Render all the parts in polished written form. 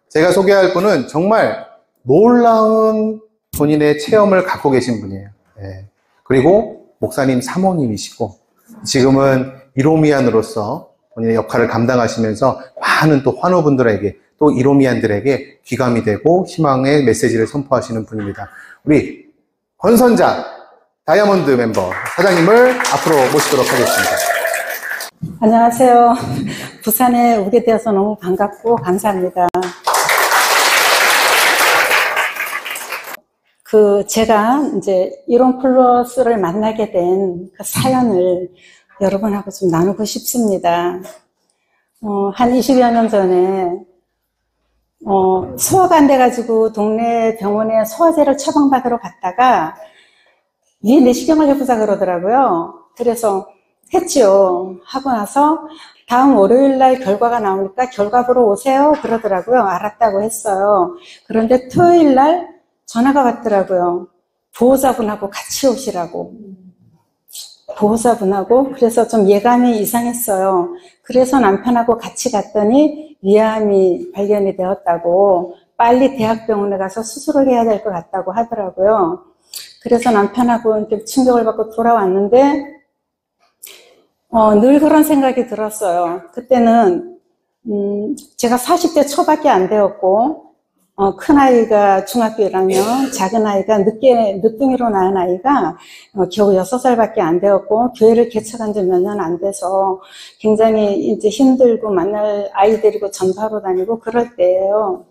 제가 소개할 분은 정말 놀라운 본인의 체험을 갖고 계신 분이에요. 예. 그리고 목사님 사모님이시고 지금은 이로미안으로서 본인의 역할을 감당하시면서 많은 또 환우분들에게 또 이로미안들에게 귀감이 되고 희망의 메시지를 선포하시는 분입니다. 우리 권선자 다이아몬드 멤버 사장님을 앞으로 모시도록 하겠습니다. 안녕하세요. 부산에 오게 되어서 너무 반갑고 감사합니다. 제가 이제 이론 플러스를 만나게 된 그 사연을 여러분하고 좀 나누고 싶습니다. 한 20여 년 전에, 소화가 안 돼가지고 동네 병원에 소화제를 처방받으러 갔다가, 위에 내시경을 해보자 그러더라고요. 그래서 했지요. 하고 나서 다음 월요일날 결과가 나오니까 결과 보러 오세요 그러더라고요. 알았다고 했어요. 그런데 토요일날 전화가 왔더라고요. 보호자분하고 같이 오시라고. 보호자분하고. 그래서 좀 예감이 이상했어요. 그래서 남편하고 같이 갔더니 위암이 발견이 되었다고, 빨리 대학병원에 가서 수술을 해야 될 것 같다고 하더라고요. 그래서 남편하고 좀 충격을 받고 돌아왔는데 늘 그런 생각이 들었어요. 그때는 제가 40대 초밖에 안 되었고, 큰아이가 중학교 1학년, 작은아이가 늦둥이로 낳은 아이가 겨우 6살밖에 안 되었고, 교회를 개척한 지 몇 년 안 돼서 굉장히 이제 힘들고 만날 아이 데리고 전파로 다니고 그럴 때예요.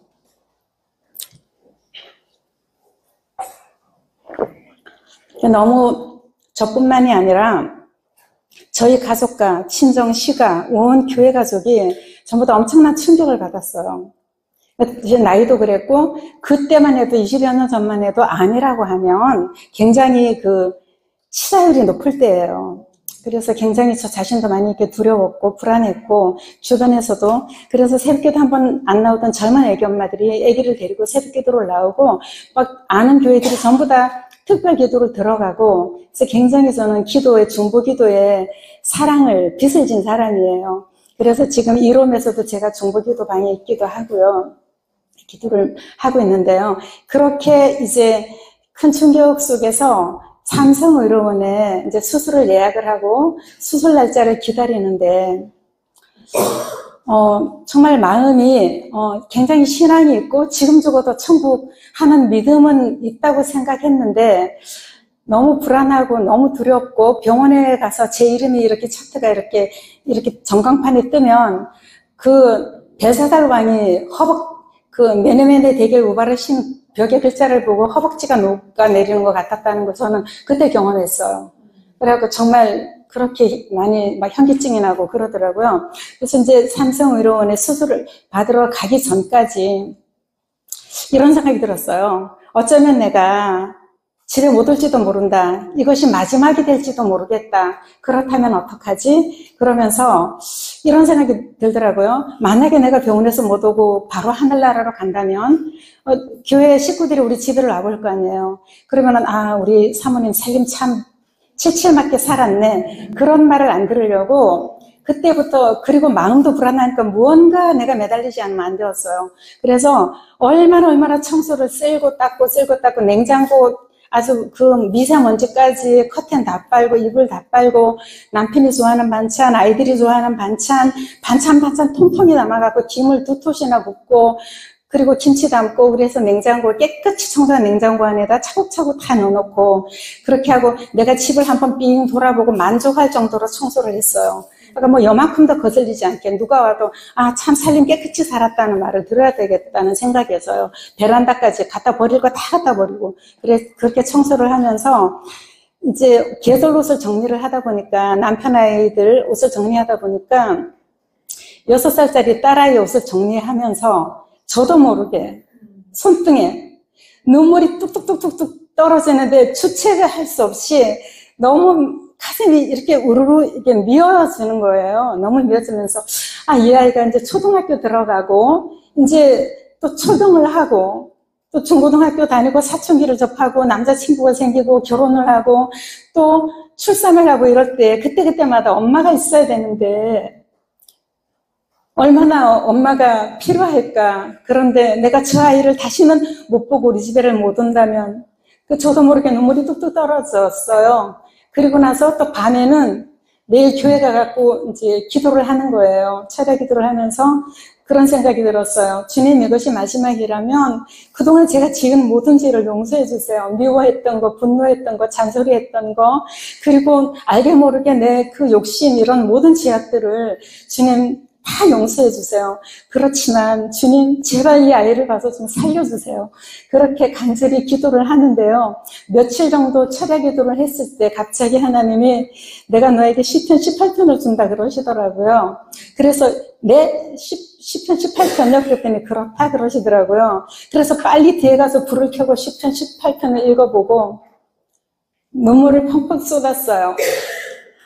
너무 저뿐만이 아니라 저희 가족과 친정, 시가, 온 교회 가족이 전부 다 엄청난 충격을 받았어요. 이제 나이도 그랬고, 그때만 해도 20여 년 전만 해도 암이라고 하면 굉장히 치사율이 높을 때예요. 그래서 굉장히 저 자신도 많이 이렇게 두려웠고 불안했고, 주변에서도. 그래서 새벽기도 한 번 안 나오던 젊은 애기 엄마들이 아기를 데리고 새벽기도를 나오고, 막 아는 교회들이 전부 다 특별 기도를 들어가고, 그래서 굉장히 저는 중보기도에 사랑을 빚을 진 사람이에요. 그래서 지금 이롬에서도 제가 중보기도 방에 있기도 하고요. 기도를 하고 있는데요. 그렇게 이제 큰 충격 속에서 삼성의료원에 이제 수술을 예약을 하고 수술 날짜를 기다리는데, 정말 마음이, 굉장히 신앙이 있고 지금 죽어도 천국 하는 믿음은 있다고 생각했는데, 너무 불안하고 너무 두렵고, 병원에 가서 제 이름이 이렇게 차트가 이렇게 전광판에 뜨면 벨사살왕이 메네메네 대결 우발을 신 벽의 글자를 보고 허벅지가 녹아내리는 것 같았다는 걸 저는 그때 경험했어요. 그래갖고 정말 그렇게 많이 막 현기증이 나고 그러더라고요. 그래서 이제 삼성의료원에 수술을 받으러 가기 전까지 이런 생각이 들었어요. 어쩌면 내가 집에 못 올지도 모른다. 이것이 마지막이 될지도 모르겠다. 그렇다면 어떡하지? 그러면서 이런 생각이 들더라고요. 만약에 내가 병원에서 못 오고 바로 하늘나라로 간다면 교회 식구들이 우리 집에를 와볼 거 아니에요. 그러면은 우리 사모님 살림 참 칠칠맞게 살았네. 그런 말을 안 들으려고 그때부터, 그리고 마음도 불안하니까 무언가 내가 매달리지 않으면 안 되었어요. 그래서 얼마나 청소를 쓸고 닦고 냉장고 아주 미세먼지까지 커튼 다 빨고 이불 다 빨고 남편이 좋아하는 반찬, 아이들이 좋아하는 반찬 통통이 남아갖고 김을 2톳이나 붓고, 그리고 김치 담고, 그래서 냉장고 깨끗이 청소한 냉장고 안에다 차곡차곡 다 넣어놓고, 그렇게 하고 내가 집을 한번 삥 돌아보고 만족할 정도로 청소를 했어요. 그러니까 요만큼도 거슬리지 않게 누가 와도 참 살림 깨끗이 살았다는 말을 들어야 되겠다는 생각에서요. 베란다까지 갖다 버릴 거 다 갖다 버리고, 그렇게 청소를 하면서 이제 계절 옷을 정리를 하다 보니까, 남편 아이들 옷을 정리하다 보니까 6살짜리 딸아이 옷을 정리하면서 저도 모르게 손등에 눈물이 뚝뚝뚝뚝뚝 떨어지는데 주체를 할 수 없이 너무 가슴이 이렇게 우르르 이렇게 미어지는 거예요. 너무 미어지면서 이 아이가 이제 초등학교 들어가고 이제 또 초등을 하고 또 중고등학교 다니고 사춘기를 접하고 남자친구가 생기고 결혼을 하고 또 출산을 하고 이럴 때 그때마다 엄마가 있어야 되는데 얼마나 엄마가 필요할까. 그런데 내가 저 아이를 다시는 못 보고 우리 집에를 못 온다면, 저도 모르게 눈물이 뚝뚝 떨어졌어요. 그리고 나서 또 밤에는 매일 교회 가갖고 이제 기도를 하는 거예요. 철야 기도를 하면서 그런 생각이 들었어요. 주님, 이것이 마지막이라면 그동안 제가 지은 모든 죄를 용서해 주세요. 미워했던 거, 분노했던 거, 잔소리했던 거, 그리고 알게 모르게 내 그 욕심, 이런 모든 죄악들을 주님 다 용서해 주세요. 그렇지만 주님, 제발 이 아이를 봐서 좀 살려주세요. 그렇게 간절히 기도를 하는데요. 며칠 정도 철야 기도를 했을 때 갑자기 하나님이 내가 너에게 시편 18편을 준다 그러시더라고요. 그래서 시편 18편요? 그랬더니 그렇다 그러시더라고요. 그래서 빨리 뒤에 가서 불을 켜고 시편 18편을 읽어보고 눈물을 펑펑 쏟았어요.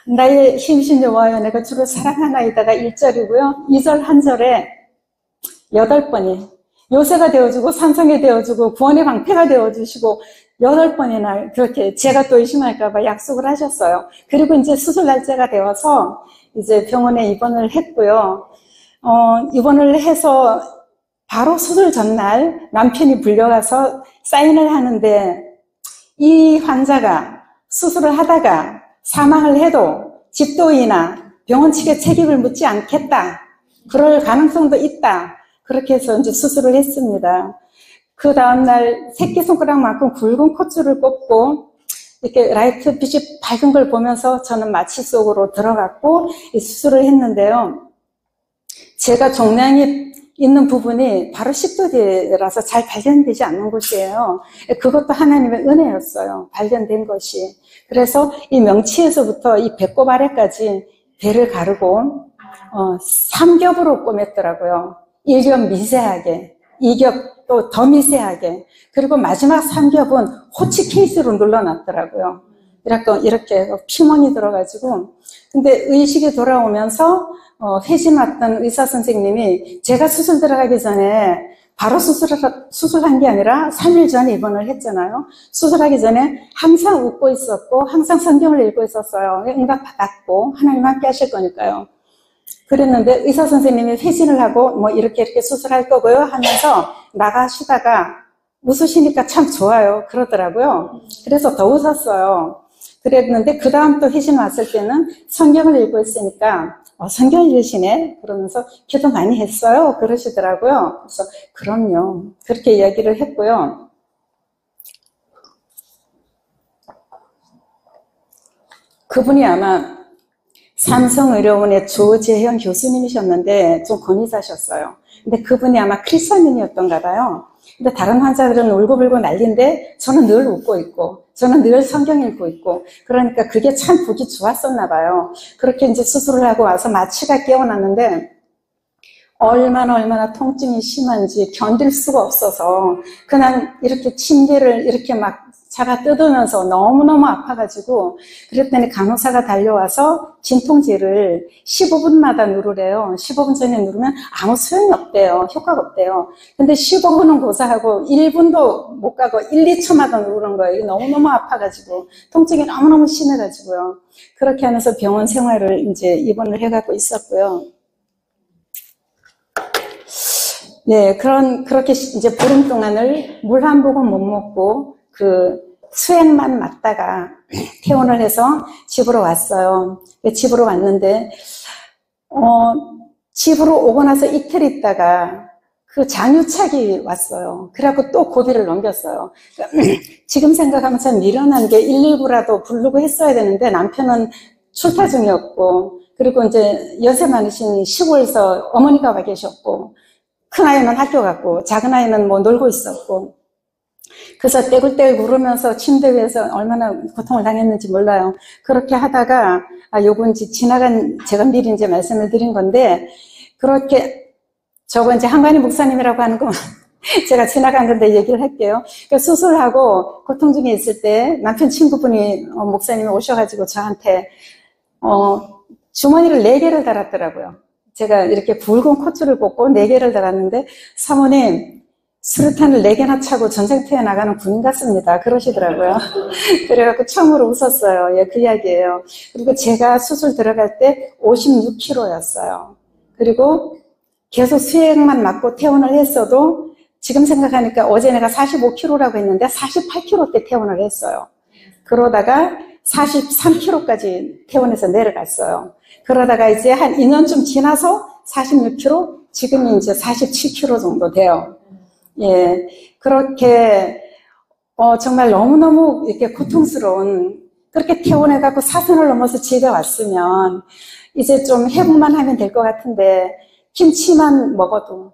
나의 힘이신 여호와여, 내가 주를 사랑하나이다가 1절이고요. 2절 한 절에 8번이 요새가 되어주고 산성이 되어주고 구원의 방패가 되어주시고 8번이나 그렇게 제가 또 의심할까봐 약속을 하셨어요. 그리고 이제 수술 날짜가 되어서 이제 병원에 입원을 했고요. 입원을 해서 바로 수술 전날 남편이 불려가서 사인을 하는데, 이 환자가 수술을 하다가 사망을 해도 집도인이나 병원 측에 책임을 묻지 않겠다. 그럴 가능성도 있다. 그렇게 해서 이제 수술을 했습니다. 그 다음날 새끼손가락만큼 굵은 콧줄을 꼽고 이렇게 라이트 빛이 밝은 걸 보면서 저는 마취 속으로 들어갔고 이 수술을 했는데요. 제가 종양이 있는 부분이 바로 십도대라서 잘 발견되지 않는 곳이에요. 그것도 하나님의 은혜였어요. 발견된 것이. 그래서 이 명치에서부터 이 배꼽 아래까지 배를 가르고 3겹으로 꼬맸더라고요. 1겹 미세하게, 2겹 또 더 미세하게, 그리고 마지막 3겹은 호치 케이스로 눌러놨더라고요. 이렇게 피멍이 들어가지고. 근데 의식이 돌아오면서 회진 왔던 의사 선생님이 제가 수술 들어가기 전에 바로 수술한 게 아니라 3일 전에 입원을 했잖아요. 수술하기 전에 항상 웃고 있었고 항상 성경을 읽고 있었어요. 응답 받았고 하나님 함께 하실 거니까요. 그랬는데 의사 선생님이 회진을 하고 뭐 이렇게 수술할 거고요 하면서 나가시다가 웃으시니까 참 좋아요 그러더라고요. 그래서 더 웃었어요. 그랬는데 그 다음 또 회진 왔을 때는 성경을 읽고 있으니까 성경 읽으시네 그러면서 기도 많이 했어요 그러시더라고요. 그래서 그럼요 그렇게 이야기를 했고요. 그분이 아마 삼성의료원의 조재현 교수님이셨는데 좀 권위자셨어요. 근데 그분이 아마 크리스찬인이었던가 봐요. 근데 다른 환자들은 울고불고 난리인데 저는 늘 웃고 있고 저는 늘 성경 읽고 있고, 그러니까 그게 참 보기 좋았었나 봐요. 그렇게 이제 수술을 하고 와서 마취가 깨어났는데 얼마나 통증이 심한지 견딜 수가 없어서 그냥 이렇게 침대를 이렇게 막 차가 뜯으면서 너무너무 아파가지고, 그랬더니 간호사가 달려와서 진통제를 15분마다 누르래요. 15분 전에 누르면 아무 소용이 없대요. 효과가 없대요. 근데 15분은 고사하고 1분도 못 가고 1, 2초마다 누르는 거예요. 이게 너무너무 아파가지고, 통증이 너무너무 심해가지고요. 그렇게 하면서 병원 생활을 이제 입원을 해갖고 있었고요. 네, 그렇게 이제 보름 동안을 물 한 모금 못 먹고, 수액만 맞다가 퇴원을 해서 집으로 왔어요. 집으로 왔는데, 집으로 오고 나서 이틀 있다가 장유착이 왔어요. 그래갖고 또 고비를 넘겼어요. 지금 생각하면 참 미련한 게 119라도 부르고 했어야 되는데 남편은 출타 중이었고, 그리고 이제 연세 많으신 시골에서 어머니가 와 계셨고, 큰 아이는 학교 갔고, 작은 아이는 뭐 놀고 있었고, 그래서 떼굴떼굴 구르면서 침대 위에서 얼마나 고통을 당했는지 몰라요. 그렇게 하다가, 요건 이제 제가 미리 이제 말씀을 드린 건데, 그렇게, 저거 이제 한관희 목사님이라고 하는 거, 제가 지나간 건데 얘기를 할게요. 그러니까 수술하고 고통 중에 있을 때 남편 친구분이, 목사님이 오셔가지고 저한테, 주머니를 4개를 달았더라고요. 제가 이렇게 붉은 코트를 꽂고 4개를 달았는데, 사모님, 수류탄을 4개나 차고 전쟁터에 나가는 군인 같습니다. 그러시더라고요. 그래갖고 처음으로 웃었어요. 예, 그 이야기예요. 그리고 제가 수술 들어갈 때 56kg였어요. 그리고 계속 수액만 맞고 퇴원을 했어도 지금 생각하니까 어제 내가 45kg라고 했는데 48kg 때 퇴원을 했어요. 그러다가 43kg까지 퇴원해서 내려갔어요. 그러다가 이제 한 2년쯤 지나서 46kg, 지금이 이제 47kg 정도 돼요. 예, 그렇게 정말 너무너무 이렇게 고통스러운, 그렇게 퇴원해갖고 사선을 넘어서 집에 왔으면 이제 좀 회복만 하면 될 것 같은데 김치만 먹어도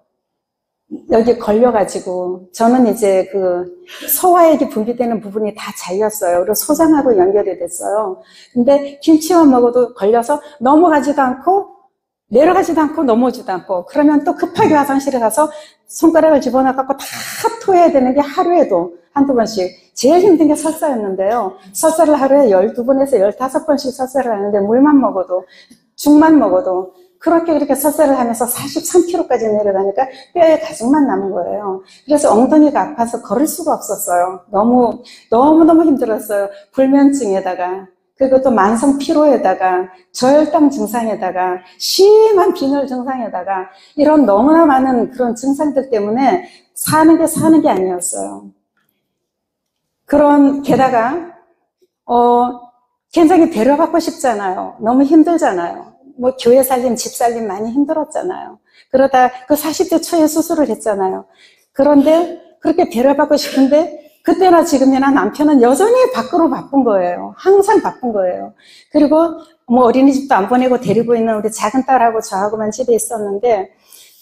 여기 걸려가지고 저는 이제 그 소화액이 분비되는 부분이 다 잘렸어요. 그리고 소장하고 연결이 됐어요. 근데 김치만 먹어도 걸려서 넘어가지도 않고 내려가지도 않고 넘어지도 않고, 그러면 또 급하게 화장실에 가서 손가락을 집어넣어갖고 다 토해야 되는 게 하루에도 한두 번씩. 제일 힘든 게 설사였는데요. 설사를 하루에 12번에서 15번씩 설사를 하는데 물만 먹어도, 죽만 먹어도 그렇게 설사를 하면서 43kg까지 내려가니까 뼈에 가죽만 남은 거예요. 그래서 엉덩이가 아파서 걸을 수가 없었어요. 너무너무 힘들었어요. 불면증에다가, 그리고 또 만성 피로에다가, 저혈당 증상에다가, 심한 빈혈 증상에다가, 이런 너무나 많은 그런 증상들 때문에 사는 게 아니었어요. 게다가, 굉장히 데려받고 싶잖아요. 너무 힘들잖아요. 뭐, 교회 살림, 집 살림 많이 힘들었잖아요. 그러다 그 40대 초에 수술을 했잖아요. 그런데 그렇게 데려받고 싶은데, 그때나 지금이나 남편은 여전히 밖으로 바쁜 거예요. 항상 바쁜 거예요. 그리고 뭐 어린이집도 안 보내고 데리고 있는 우리 작은 딸하고 저하고만 집에 있었는데,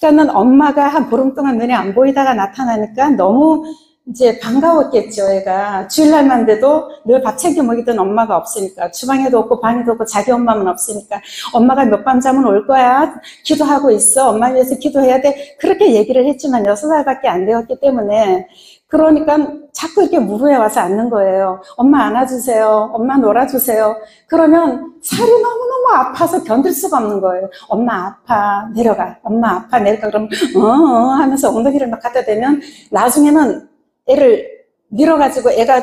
그러니까는 엄마가 한 보름 동안 눈에 안 보이다가 나타나니까 너무 이제 반가웠겠죠, 애가. 주일날만 돼도 늘 밥 챙겨 먹이던 엄마가 없으니까, 주방에도 없고 방에도 없고 자기 엄마만 없으니까, 엄마가 몇 밤 잠은 올 거야, 기도하고 있어, 엄마 위해서 기도해야 돼, 그렇게 얘기를 했지만 6살밖에 안 되었기 때문에, 그러니까 자꾸 이렇게 무릎에 와서 앉는 거예요. 엄마 안아주세요, 엄마 놀아주세요. 그러면 살이 너무너무 아파서 견딜 수가 없는 거예요. 엄마 아파, 내려가, 엄마 아파, 내려가. 그러면 하면서 엉덩이를 막 갖다 대면 나중에는 애를 밀어가지고 애가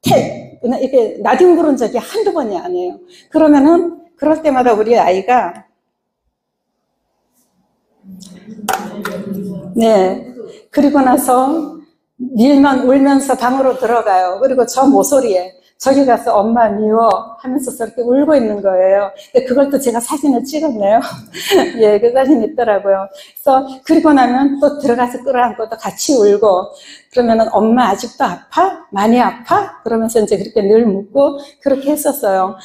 이렇게 나뒹구른 적이 한두 번이 아니에요. 그러면은 그럴 때마다 우리 아이가 그리고 나서 밀면 울면서 방으로 들어가요. 그리고 저 모서리에 저기 가서 엄마 미워 하면서 저렇게 울고 있는 거예요. 근데 그걸 또 제가 사진을 찍었네요. 예, 그 사진이 있더라고요. 그래서 그리고 나면 또 들어가서 끌어안고 또 같이 울고, 그러면은 엄마 아직도 아파? 많이 아파? 그러면서 이제 그렇게 늘 묻고 그렇게 했었어요.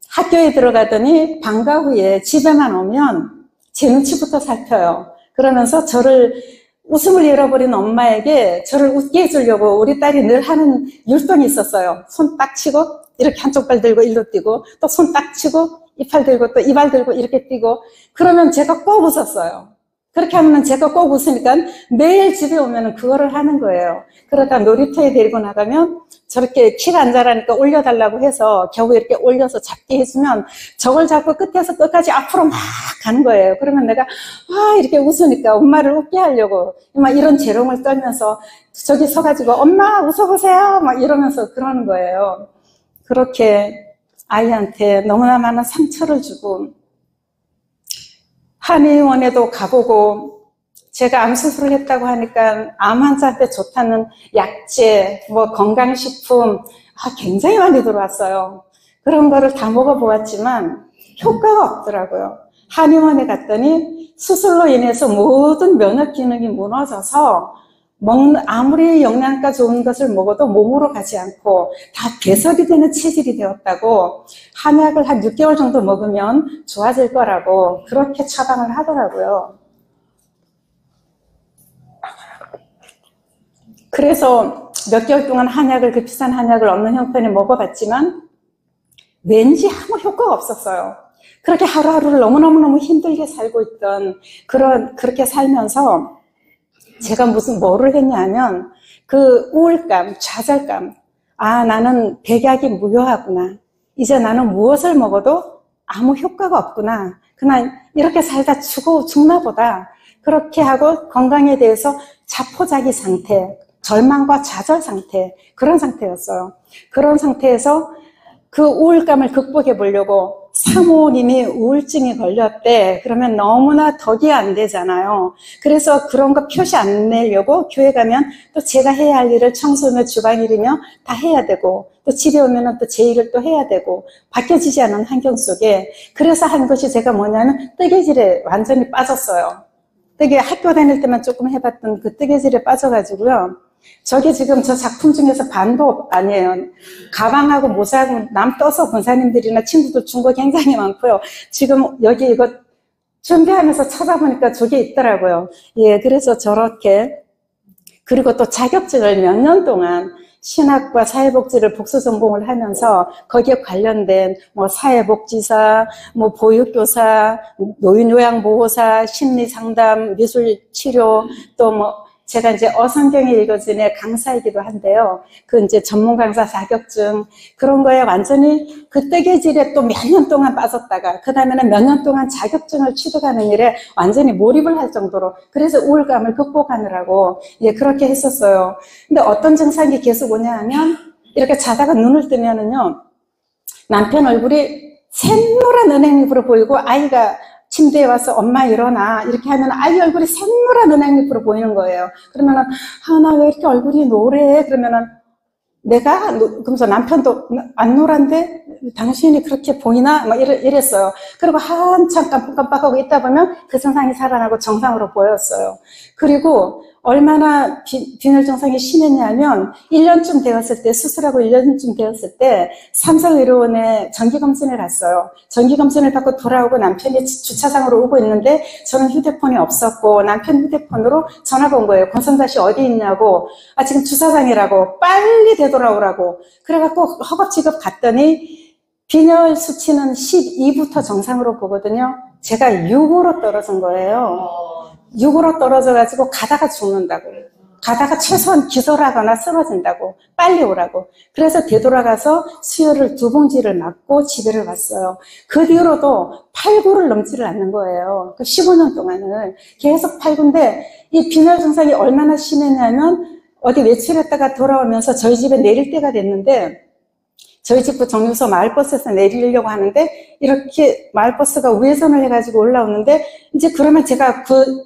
학교에 들어가더니 방과 후에 집에만 오면 제 눈치부터 살펴요. 그러면서 웃음을 잃어버린 엄마에게 저를 웃게 해주려고 우리 딸이 늘 하는 율동이 있었어요. 손 딱 치고 이렇게 한쪽 발 들고 일로 뛰고, 또 손 딱 치고 이 팔 들고 또 이 발 들고 이렇게 뛰고, 그러면 제가 꼭 웃었어요. 그렇게 하면 제가 꼭 웃으니까 매일 집에 오면 그거를 하는 거예요. 그러다 놀이터에 데리고 나가면 저렇게 키가 안 자라니까 올려달라고 해서 겨우 이렇게 올려서 잡게 해주면 저걸 잡고 끝에서 끝까지 앞으로 막 가는 거예요. 그러면 내가 이렇게 웃으니까 엄마를 웃게 하려고 막 이런 재롱을 떨면서 저기 서가지고 엄마 웃어보세요 막 이러면서 그러는 거예요. 그렇게 아이한테 너무나 많은 상처를 주고, 한의원에도 가보고, 제가 암 수술을 했다고 하니까 암 환자한테 좋다는 약재, 뭐 건강식품 굉장히 많이 들어왔어요. 그런 거를 다 먹어보았지만 효과가 없더라고요. 한의원에 갔더니 수술로 인해서 모든 면역 기능이 무너져서 아무리 영양가 좋은 것을 먹어도 몸으로 가지 않고 다 배설이 되는 체질이 되었다고, 한약을 한 6개월 정도 먹으면 좋아질 거라고 그렇게 처방을 하더라고요. 그래서 몇 개월 동안 그 비싼 한약을 없는 형편에 먹어봤지만 왠지 아무 효과가 없었어요. 그렇게 하루하루를 너무너무 힘들게 살고 있던 그렇게 살면서 제가 뭐를 했냐면 그 우울감, 좌절감, 나는 백약이 무효하구나. 이제 나는 무엇을 먹어도 아무 효과가 없구나. 그냥 이렇게 살다 죽나 보다. 그렇게 하고 건강에 대해서 자포자기 상태, 절망과 좌절 상태, 그런 상태였어요. 그런 상태에서 그 우울감을 극복해 보려고 사모님이 우울증이 걸렸대. 그러면 너무나 덕이 안 되잖아요. 그래서 그런 거 표시 안 내려고 교회 가면 또 제가 해야 할 일을 청소며 주방일이며 다 해야 되고, 또 집에 오면은 또 제 일을 또 해야 되고, 바뀌어지지 않은 환경 속에. 그래서 한 것이 제가 뭐냐면 뜨개질에 완전히 빠졌어요. 학교 다닐 때만 조금 해봤던 그 뜨개질에 빠져가지고요. 저게 지금 저 작품 중에서 반도 아니에요. 가방하고 모자하고 남 떠서 권사님들이나 친구들 준 거 굉장히 많고요. 지금 여기 이거 준비하면서 찾아보니까 저게 있더라고요. 예, 그래서 저렇게. 그리고 또 자격증을 몇 년 동안 신학과 사회복지를 복수 전공을 하면서 거기에 관련된 뭐 사회복지사, 뭐 보육교사, 노인요양보호사, 심리상담, 미술치료, 또 뭐 제가 이제 어성경이 읽어진의 강사이기도 한데요. 그 이제 전문 강사 자격증 그런 거에 완전히 그 뜨개질에 또 몇 년 동안 빠졌다가 그 다음에는 몇 년 동안 자격증을 취득하는 일에 완전히 몰입을 할 정도로 그래서 우울감을 극복하느라고 예 그렇게 했었어요. 근데 어떤 증상이 계속 오냐 하면 이렇게 자다가 눈을 뜨면은요 남편 얼굴이 샛노란 은행잎으로 보이고 아이가 침대에 와서 엄마 일어나 이렇게 하면 아이 얼굴이 샛노란 은행잎으로 보이는 거예요. 그러면은 나 왜 이렇게 얼굴이 노래? 그러면은 그러면서 남편도 안 노란데 당신이 그렇게 보이나? 막 이랬어요. 그리고 한참 깜빡깜빡하고 있다 보면 그 증상이 살아나고 정상으로 보였어요. 그리고 얼마나 빈혈 증상이 심했냐면 1년쯤 되었을 때 수술하고 1년쯤 되었을 때 삼성의료원에 정기검진을 갔어요. 정기검진을 받고 돌아오고 남편이 주차장으로 오고 있는데 저는 휴대폰이 없었고 남편 휴대폰으로 전화가 온 거예요. 권선자 씨 어디 있냐고. 지금 주차장이라고. 빨리 되돌아오라고. 그래갖고 허겁지겁 갔더니 빈혈 수치는 12부터 정상으로 보거든요. 제가 6으로 떨어진 거예요. 6으로 떨어져가지고 가다가 죽는다고. 가다가 최소한 기절하거나 쓰러진다고. 빨리 오라고. 그래서 되돌아가서 수혈을 2봉지를 맞고 집에를 왔어요. 그 뒤로도 8구를 넘지를 않는 거예요. 15년 동안을. 계속 8구인데 이 빈혈 증상이 얼마나 심했냐면 어디 외출했다가 돌아오면서 저희 집에 내릴 때가 됐는데 저희 집도 정류소 마을버스에서 내리려고 하는데 이렇게 마을버스가 우회전을 해가지고 올라오는데 이제 그러면 제가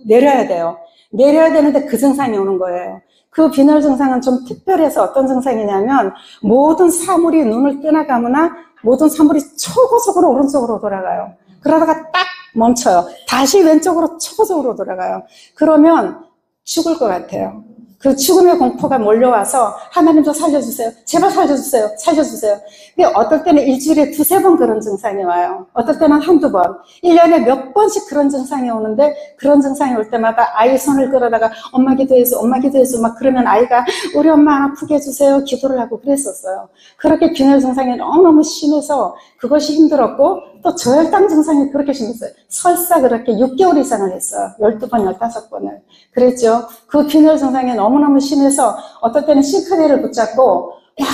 내려야 돼요. 내려야 되는데 그 증상이 오는 거예요. 그 빈혈 증상은 좀 특별해서 어떤 증상이냐면 모든 사물이 눈을 떠나가거나 모든 사물이 초고속으로 오른쪽으로 돌아가요. 그러다가 딱 멈춰요. 다시 왼쪽으로 초고속으로 돌아가요. 그러면 죽을 것 같아요. 그 죽음의 공포가 몰려와서 하나님 좀 살려주세요. 제발 살려주세요. 살려주세요. 근데 어떨 때는 일주일에 2-3번 그런 증상이 와요. 어떨 때는 1-2번. 1년에 몇 번씩 그런 증상이 오는데 그런 증상이 올 때마다 아이 손을 끌어다가 엄마 기도해서 엄마 기도해서 막 그러면 아이가 우리 엄마 안 아프게 해주세요. 기도를 하고 그랬었어요. 그렇게 빈혈 증상이 너무너무 심해서 그것이 힘들었고 또 저혈당 증상이 그렇게 심했어요. 설사 그렇게 6개월 이상을 했어요. 12번, 15번을. 그랬죠. 그 빈혈 증상이 너무너무 심해서 어떨 때는 싱크대를 붙잡고 막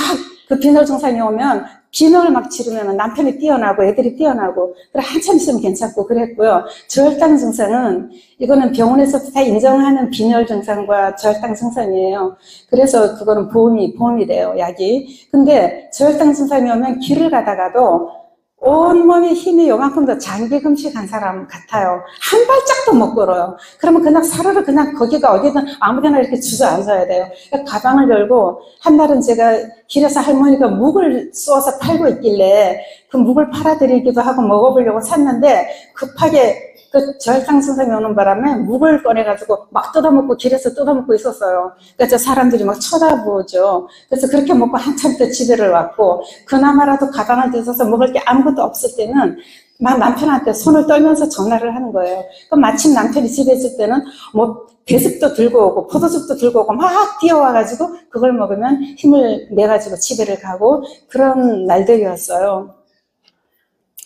그 빈혈 증상이 오면 비명을 막 지르면 남편이 뛰어나고 애들이 뛰어나고 그래 한참 있으면 괜찮고 그랬고요. 저혈당 증상은 이거는 병원에서도 다 인정하는 빈혈 증상과 저혈당 증상이에요. 그래서 그거는 보험이 돼요. 약이. 근데 저혈당 증상이 오면 길을 가다가도 온몸에 힘이 요만큼 더 장기 금식한 사람 같아요. 한 발짝도 못 걸어요. 그러면 그냥 사르르 그냥 거기가 어디든 아무데나 이렇게 주저앉아야 돼요. 그러니까 가방을 열고 한 날은 제가 길에서 할머니가 묵을 쏘아서 팔고 있길래 그 묵을 팔아드리기도 하고 먹어보려고 샀는데 급하게 그 저혈당 증상이 오는 바람에 묵을 꺼내가지고 막 뜯어먹고 길에서 뜯어먹고 있었어요. 그래서 사람들이 막 쳐다보죠. 그래서 그렇게 먹고 한참 때 집에를 왔고 그나마라도 가방을 뒤져서 먹을 게 아무것도 없을 때는 막 남편한테 손을 떨면서 전화를 하는 거예요. 그럼 마침 남편이 집에 있을 때는 뭐 배즙도 들고 오고 포도즙도 들고 오고 막 뛰어와가지고 그걸 먹으면 힘을 내가지고 집에를 가고 그런 날들이었어요.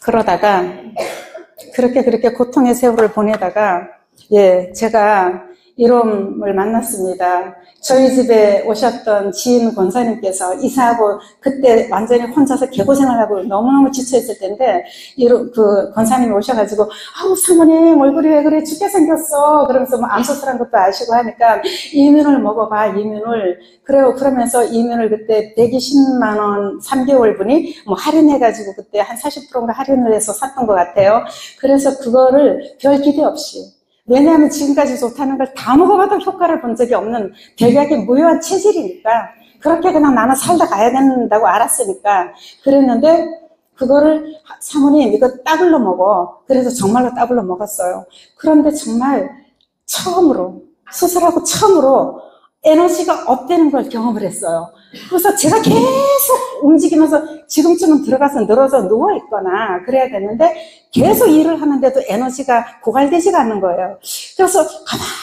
그러다가 그렇게 고통의 세월을 보내다가 제가 이롬을 만났습니다. 저희 집에 오셨던 지인 권사님께서 이사하고 그때 완전히 혼자서 개고생을 하고 너무너무 지쳐있을 텐데 그 권사님이 오셔가지고 아우 사모님 얼굴이 왜 그래 죽게 생겼어 그러면서 뭐 암수술한 것도 아시고 하니까 이민을 먹어봐 이민을 그래요. 그러면서 이민을 그때 120만 원 3개월 분이 뭐 할인해가지고 그때 한 40%인가 할인을 해서 샀던 것 같아요. 그래서 그거를 별 기대 없이 왜냐하면 지금까지 좋다는 걸 다 먹어봐도 효과를 본 적이 없는 백약의 무효한 체질이니까 그렇게 그냥 나는 살다 가야 된다고 알았으니까 그랬는데 그거를 사모님 이거 따블로 먹어. 그래서 정말로 따블로 먹었어요. 그런데 정말 처음으로 수술하고 처음으로 에너지가 없다는 걸 경험을 했어요. 그래서 제가 계속 움직이면서 지금쯤은 들어가서 늘어져 누워있거나 그래야 되는데 계속 일을 하는데도 에너지가 고갈되지가 않는 거예요. 그래서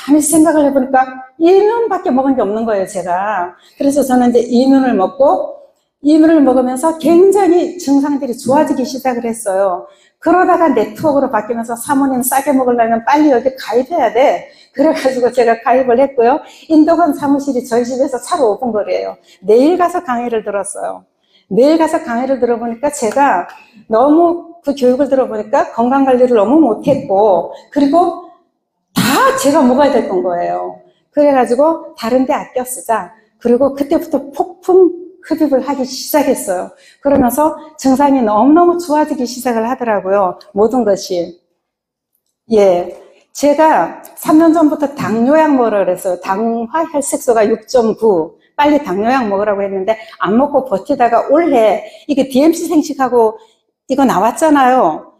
가만히 생각을 해보니까 이면밖에 먹은 게 없는 거예요, 제가. 그래서 저는 이제 이면을 먹고 이면을 먹으면서 굉장히 증상들이 좋아지기 시작을 했어요. 그러다가 네트워크로 바뀌면서 사모님 싸게 먹으려면 빨리 여기 가입해야 돼. 그래가지고 제가 가입을 했고요. 인도건 사무실이 저희 집에서 차로 5분 거리예요. 내일 가서 강의를 들었어요. 내일 가서 강의를 들어보니까 제가 너무 그 교육을 들어보니까 건강관리를 너무 못했고 그리고 다 제가 먹어야 될 건 거예요. 그래가지고 다른 데 아껴 쓰자. 그리고 그때부터 폭풍 흡입을 하기 시작했어요. 그러면서 증상이 너무너무 좋아지기 시작을 하더라고요. 모든 것이. 예. 제가 3년 전부터 당뇨약 먹으라 그랬어요. 당화혈색소가 6.9. 빨리 당뇨약 먹으라고 했는데 안 먹고 버티다가 올해 이게 DMC 생식하고 이거 나왔잖아요.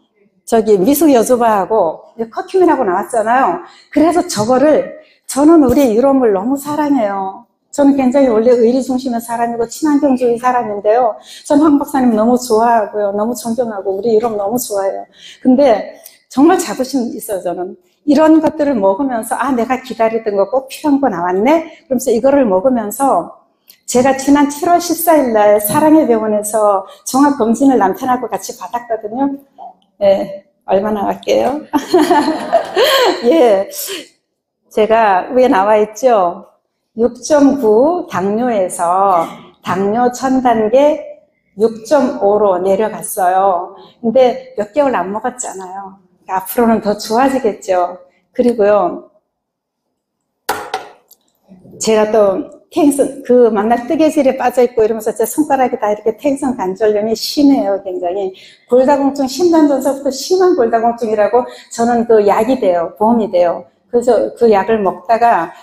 저기 미숙 여주바하고 커큐민하고 나왔잖아요. 그래서 저거를 저는 우리 유럽을 너무 사랑해요. 저는 굉장히 원래 의리 중심의 사람이고 친환경주의 사람인데요. 저는 황 박사님 너무 좋아하고요. 너무 존경하고 우리 유럽 너무 좋아해요. 근데 정말 자부심 있어요, 저는. 이런 것들을 먹으면서 아 내가 기다리던 거 꼭 필요한 거 나왔네? 그러면서 이거를 먹으면서 제가 지난 7월 14일 날 사랑의 병원에서 종합검진을 남편하고 같이 받았거든요. 예, 얼마나 갈게요? 예, 제가 위에 나와 있죠. 6.9 당뇨에서 당뇨 1000단계 6.5로 내려갔어요. 근데 몇 개월 안 먹었잖아요. 앞으로는 더 좋아지겠죠. 그리고요, 제가 또 텐션, 그 만날 뜨개질에 빠져있고 이러면서 제 손가락이 다 이렇게 텐션 관절염이 심해요, 굉장히. 골다공증 10년 전서부터 심한 골다공증이라고 저는 그 약이 돼요, 보험이 돼요. 그래서 그 약을 먹다가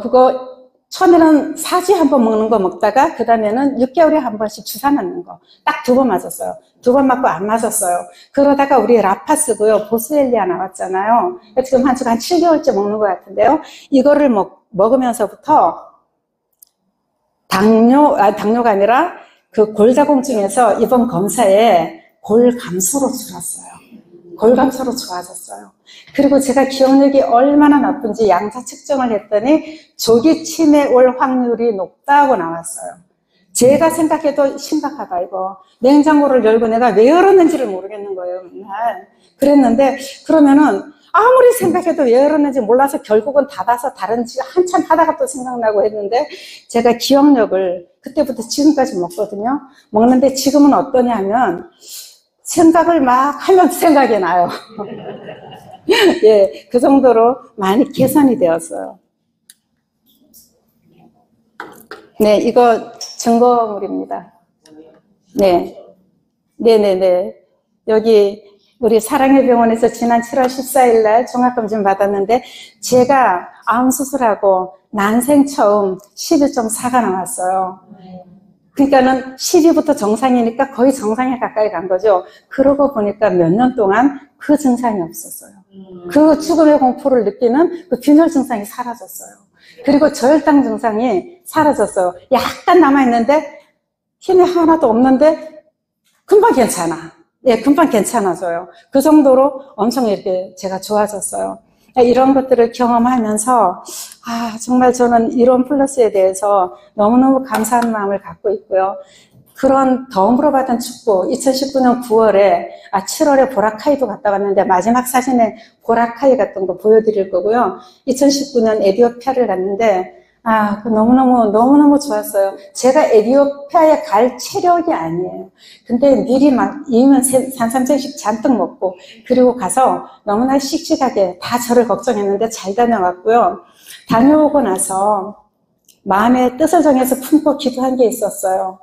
그거 처음에는 4주에 한 번 먹는 거 먹다가 그 다음에는 6개월에 한 번씩 주사 맞는 거 딱 2번 맞았어요. 2번 맞고 안 맞았어요. 그러다가 우리 라파스고요. 보스웰리아 나왔잖아요. 지금 한 7개월째 먹는 것 같은데요. 이거를 먹으면서부터 당뇨가 아니라 그 골다공증에서 이번 검사에 골감소로 줄었어요. 골감소로 좋아졌어요. 그리고 제가 기억력이 얼마나 나쁜지 양자 측정을 했더니 조기 치매 올 확률이 높다고 나왔어요. 제가 생각해도 심각하다 이거. 냉장고를 열고 내가 왜 열었는지를 모르겠는 거예요 맨날. 그랬는데 그러면은 아무리 생각해도 왜 열었는지 몰라서 결국은 닫아서 다른 집 한참 하다가 또 생각나고 했는데 제가 기억력을 그때부터 지금까지 먹거든요. 먹는데 지금은 어떠냐면 생각을 막 하면 생각이 나요. 예, 그 정도로 많이 개선이 되었어요. 네, 이거 증거물입니다. 네. 네네네. 여기 우리 사랑의 병원에서 지난 7월 14일 날 종합검진 받았는데 제가 암 수술하고 난생 처음 12.4가 나왔어요. 그러니까는 12부터 정상이니까 거의 정상에 가까이 간 거죠. 그러고 보니까 몇 년 동안 그 증상이 없었어요. 그 죽음의 공포를 느끼는 그 균열 증상이 사라졌어요. 그리고 저혈당 증상이 사라졌어요. 약간 남아있는데 힘이 하나도 없는데 금방 괜찮아. 예, 금방 괜찮아져요. 그 정도로 엄청 이렇게 제가 좋아졌어요. 이런 것들을 경험하면서 정말 저는 이론 플러스에 대해서 너무너무 감사한 마음을 갖고 있고요. 그런 덤으로 받은 축복, 2019년 9월에, 7월에 보라카이도 갔다 왔는데, 마지막 사진에 보라카이 갔던 거 보여드릴 거고요. 2019년 에티오피아를 갔는데, 그 너무너무 좋았어요. 제가 에티오피아에 갈 체력이 아니에요. 근데 미리 막 이면 산삼생식 잔뜩 먹고, 그리고 가서 너무나 씩씩하게 다 저를 걱정했는데 잘 다녀왔고요. 다녀오고 나서 마음에 뜻을 정해서 품고 기도한 게 있었어요.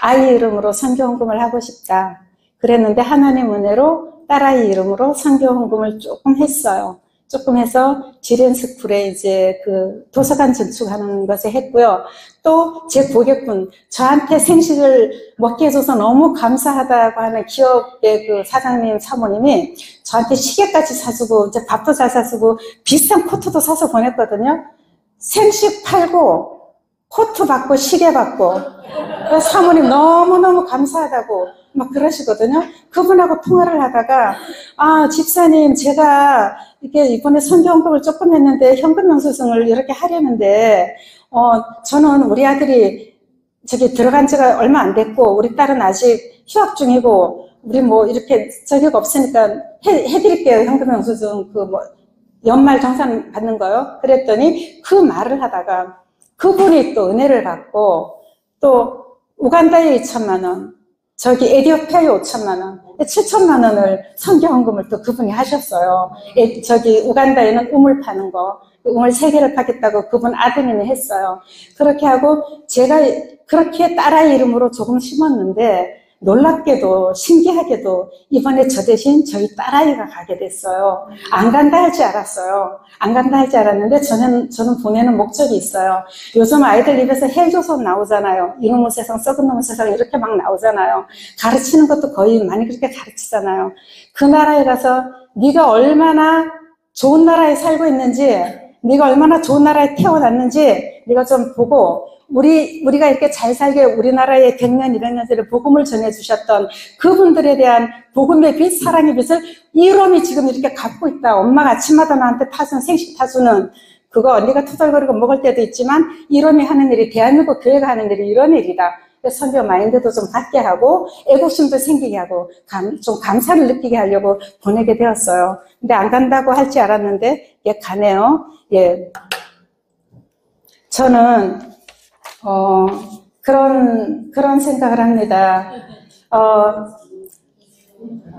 아이 이름으로 선교헌금을 하고 싶다. 그랬는데 하나님 은혜로 딸아이 이름으로 선교헌금을 조금 했어요. 조금 해서 지렌스쿨에 이제 그 도서관 증축하는 것을 했고요. 또 제 고객분, 저한테 생식을 먹게 해줘서 너무 감사하다고 하는 기업의 그 사장님, 사모님이 저한테 시계까지 사주고, 이제 밥도 잘 사주고, 비싼 코트도 사서 보냈거든요. 생식 팔고, 코트 받고, 시계 받고, 사모님 너무너무 감사하다고 막 그러시거든요. 그분하고 통화를 하다가, 집사님, 제가 이게 이번에 선교헌금을 조금 했는데 현금 영수증을 이렇게 하려는데, 저는 우리 아들이 저기 들어간 지가 얼마 안 됐고, 우리 딸은 아직 휴학 중이고, 우리 뭐 이렇게 저기가 없으니까 해드릴게요. 현금 영수증 연말 정산 받는 거요. 그랬더니 그 말을 하다가 그분이 또 은혜를 받고, 또 우간다에 2천만 원, 저기 에티오피아에 5천만 원, 7천만 원을 선교헌금을 또 그분이 하셨어요. 저기 우간다에는 우물 파는 거, 우물 3개를 파겠다고 그분 아드님이 했어요. 그렇게 하고 제가 그렇게 딸아이 이름으로 조금 심었는데 놀랍게도 신기하게도 이번에 저 대신 저희 딸아이가 가게 됐어요. 안 간다 할지 알았어요. 안 간다 할지 알았는데 저는 보내는 목적이 있어요. 요즘 아이들 입에서 헬조선 나오잖아요. 이놈의 세상, 썩은 놈의 세상 이렇게 막 나오잖아요. 가르치는 것도 거의 많이 그렇게 가르치잖아요. 그 나라에 가서 네가 얼마나 좋은 나라에 살고 있는지, 네가 얼마나 좋은 나라에 태어났는지 네가 좀 보고, 우리가 이렇게 잘 살게 우리나라의 100년, 200년짜리 복음을 전해주셨던 그분들에 대한 복음의 빛, 사랑의 빛을 이놈이 지금 이렇게 갖고 있다. 엄마가 아침마다 나한테 생식 타주는 그거 언니가 투덜거리고 먹을 때도 있지만 이놈이 하는 일이, 대한민국 교회가 하는 일이 이런 일이다. 선교 마인드도 좀 갖게 하고 애국심도 생기게 하고 좀 감사를 느끼게 하려고 보내게 되었어요. 근데 안 간다고 할지 알았는데 가네요. 저는 그런 생각을 합니다.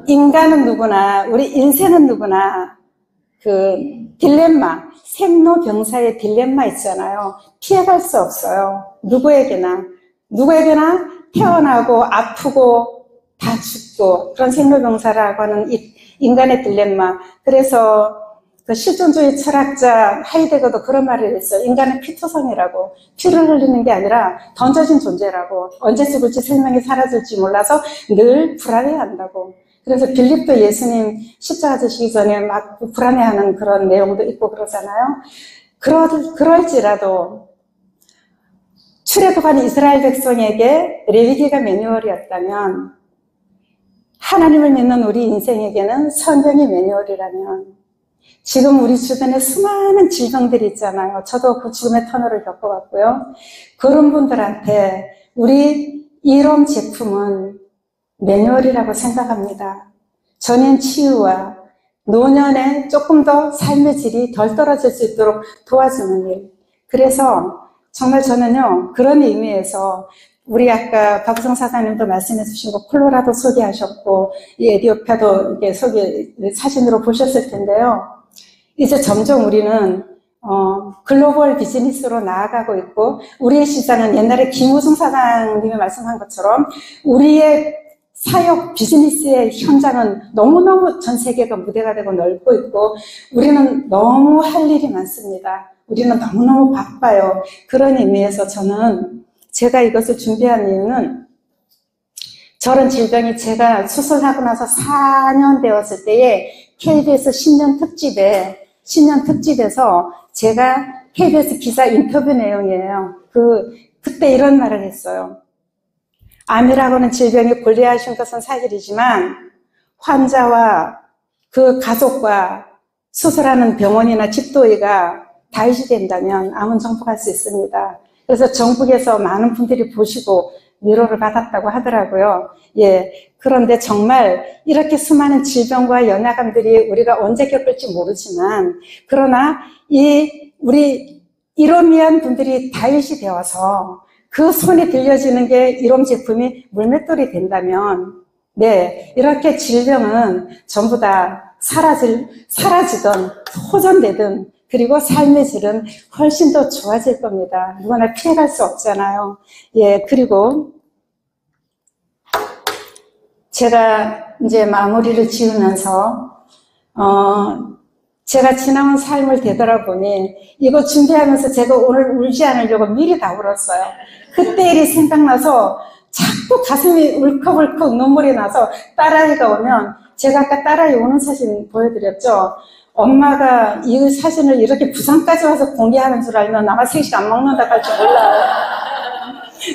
인간은 누구나, 우리 인생은 누구나 그 딜레마, 생로병사의 딜레마 있잖아요. 피해갈 수 없어요. 누구에게나 태어나고 아프고 다 죽고, 그런 생로병사라고 하는 이 인간의 딜레마. 그래서 그 실존주의 철학자 하이데거도 그런 말을 했어요. 인간은 피투성이라고. 피를 흘리는 게 아니라 던져진 존재라고. 언제 죽을지 생명이 사라질지 몰라서 늘 불안해한다고. 그래서 빌립도 예수님 십자가 지시기 전에 막 불안해하는 그런 내용도 있고 그러잖아요. 그럴지라도 출애굽한 이스라엘 백성에게 레위기가 매뉴얼이었다면, 하나님을 믿는 우리 인생에게는 성경이 매뉴얼이라면, 지금 우리 주변에 수많은 질병들이 있잖아요. 저도 그 죽음의 터널을 겪어봤고요. 그런 분들한테 우리 이롬 제품은 매뉴얼이라고 생각합니다. 전인 치유와 노년에 조금 더 삶의 질이 덜 떨어질 수 있도록 도와주는 일. 그래서 정말 저는요, 그런 의미에서 우리 아까 박우성 사장님도 말씀해 주신 거 콜로라도 소개하셨고, 이 에티오피아도 이렇게 사진으로 보셨을 텐데요. 이제 점점 우리는 글로벌 비즈니스로 나아가고 있고, 우리의 시장은 옛날에 김우중 사장님이 말씀한 것처럼 우리의 사역 비즈니스의 현장은 너무너무 전 세계가 무대가 되고 넓고 있고, 우리는 너무 할 일이 많습니다. 우리는 너무너무 바빠요. 그런 의미에서 제가 이것을 준비한 이유는, 저런 질병이 제가 수술하고 나서 4년 되었을 때에 KBS 신년 특집에서 제가 KBS 기자 인터뷰 내용이에요. 그때 이런 말을 했어요. 암이라고는 질병이 권리하신 것은 사실이지만 환자와 그 가족과 수술하는 병원이나 집도의가 다윗이 된다면 암은 정복할 수 있습니다. 그래서 정부에서 많은 분들이 보시고 위로를 받았다고 하더라고요. 예. 그런데 정말 이렇게 수많은 질병과 연약함들이 우리가 언제 겪을지 모르지만, 그러나 우리 이로미안 분들이 다윗이 되어서 그 손에 들려지는 게 이롬 제품이 물맷돌이 된다면, 네, 이렇게 질병은 전부 다 사라지든 호전되든, 그리고 삶의 질은 훨씬 더 좋아질 겁니다. 누구나 피해갈 수 없잖아요. 예, 그리고 제가 이제 마무리를 지으면서, 제가 지나온 삶을 되돌아보니, 이거 준비하면서 제가 오늘 울지 않으려고 미리 다 울었어요. 그때 일이 생각나서 자꾸 가슴이 울컥울컥 눈물이 나서 딸아이가 오면, 제가 아까 딸아이 오는 사진 보여드렸죠? 엄마가 이 사진을 이렇게 부산까지 와서 공개하는 줄 알면 아마 3시간 안 먹는다 할 줄 몰라요.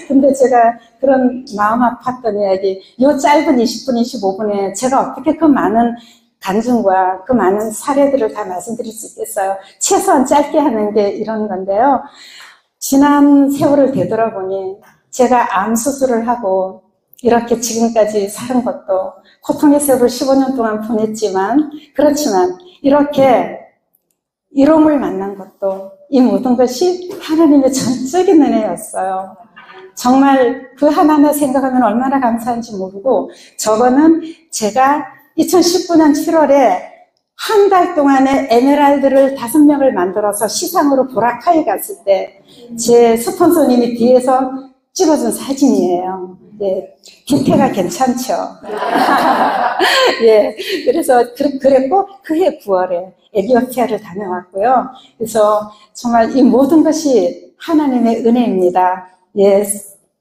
근데 제가 그런 마음 아팠던 이야기, 요 짧은 20분, 25분에 제가 어떻게 그 많은 간증과 그 많은 사례들을 다 말씀드릴 수 있겠어요. 최소한 짧게 하는 게 이런 건데요. 지난 세월을 되돌아보니 제가 암 수술을 하고 이렇게 지금까지 사는 것도 고통의 세월을 15년 동안 보냈지만, 그렇지만 이렇게 이롬을 만난 것도 이 모든 것이 하나님의 전적인 은혜였어요. 정말 그 하나하나 생각하면 얼마나 감사한지 모르고, 저거는 제가 2019년 7월에 한 달 동안에 에메랄드를 5명을 만들어서 시상으로 보라카이 갔을 때 제 스폰서님이 뒤에서 찍어준 사진이에요. 예, 기태가 괜찮죠. 예, 그래서 그랬고 그해 9월에 에티오피아를 다녀왔고요. 그래서 정말 이 모든 것이 하나님의 은혜입니다. 예,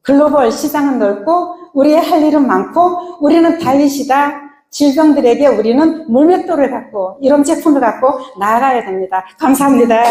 글로벌 시장은 넓고 우리의 할 일은 많고 우리는 다윗이다. 질병들에게 우리는 물맷돌을 갖고 이런 제품을 갖고 나아가야 됩니다. 감사합니다.